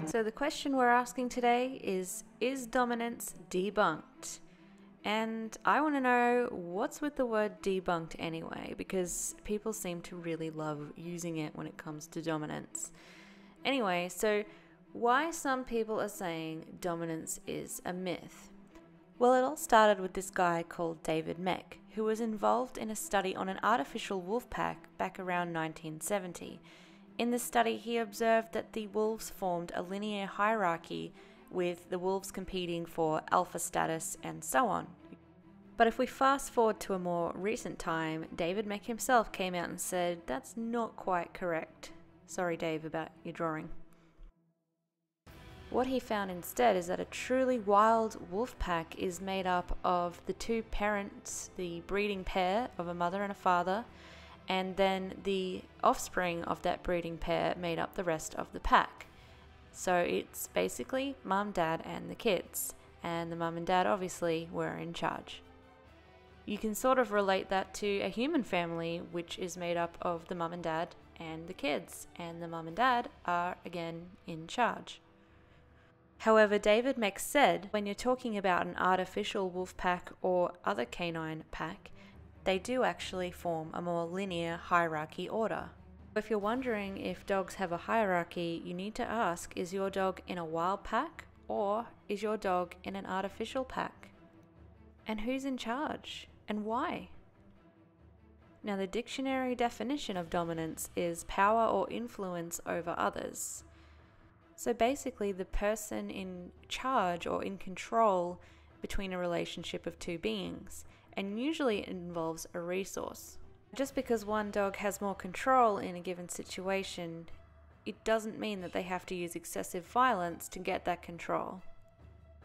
So the question we're asking today is dominance debunked? And I want to know, what's with the word debunked anyway, because people seem to really love using it when it comes to dominance. Anyway, so why some people are saying dominance is a myth? Well, it all started with this guy called David Mech, who was involved in a study on an artificial wolf pack back around 1970. In this study, he observed that the wolves formed a linear hierarchy, with the wolves competing for alpha status and so on. But if we fast forward to a more recent time, David Mech himself came out and said that's not quite correct. Sorry, Dave, about your drawing. What he found instead is that a truly wild wolf pack is made up of the two parents, the breeding pair of a mother and a father, and then the offspring of that breeding pair made up the rest of the pack. So it's basically mum, dad, and the kids, and the mum and dad obviously were in charge. You can sort of relate that to a human family, which is made up of the mum and dad and the kids, and the mum and dad are again in charge. However, David Mech said when you're talking about an artificial wolf pack or other canine pack, they do actually form a more linear hierarchy order. If you're wondering if dogs have a hierarchy, you need to ask, is your dog in a wild pack or is your dog in an artificial pack? And who's in charge and why? Now, the dictionary definition of dominance is power or influence over others. So basically, the person in charge or in control between a relationship of two beings, and usually it involves a resource. Just because one dog has more control in a given situation, it doesn't mean that they have to use excessive violence to get that control.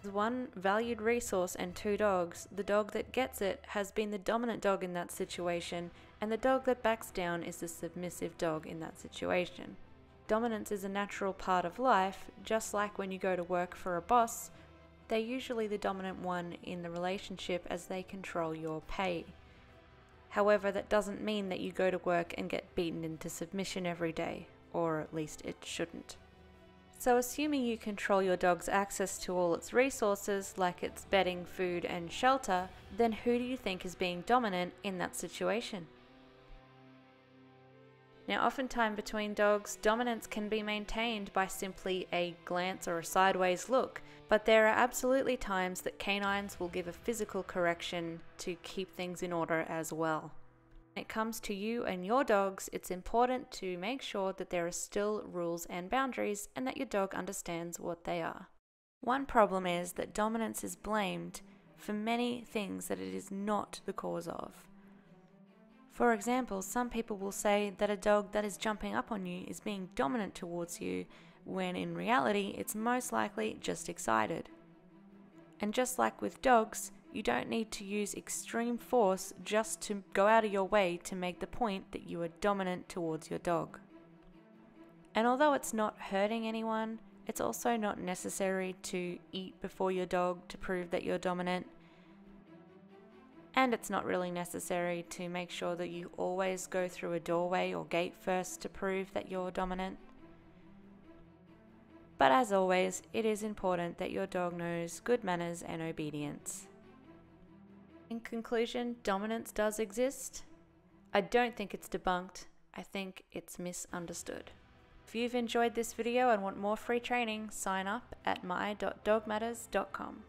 With one valued resource and two dogs, the dog that gets it has been the dominant dog in that situation, and the dog that backs down is the submissive dog in that situation. Dominance is a natural part of life, just like when you go to work for a boss, they're usually the dominant one in the relationship as they control your pay. However, that doesn't mean that you go to work and get beaten into submission every day, or at least it shouldn't. So assuming you control your dog's access to all its resources, like its bedding, food, and shelter, then who do you think is being dominant in that situation? Now, oftentimes between dogs, dominance can be maintained by simply a glance or a sideways look, but there are absolutely times that canines will give a physical correction to keep things in order as well. When it comes to you and your dogs, it's important to make sure that there are still rules and boundaries and that your dog understands what they are. One problem is that dominance is blamed for many things that it is not the cause of. For example, some people will say that a dog that is jumping up on you is being dominant towards you, when in reality it's most likely just excited. And just like with dogs, you don't need to use extreme force just to go out of your way to make the point that you are dominant towards your dog. And although it's not hurting anyone, it's also not necessary to eat before your dog to prove that you're dominant. And it's not really necessary to make sure that you always go through a doorway or gate first to prove that you're dominant. But as always, it is important that your dog knows good manners and obedience. In conclusion, dominance does exist. I don't think it's debunked. I think it's misunderstood. If you've enjoyed this video and want more free training, sign up at my.dogmatters.com.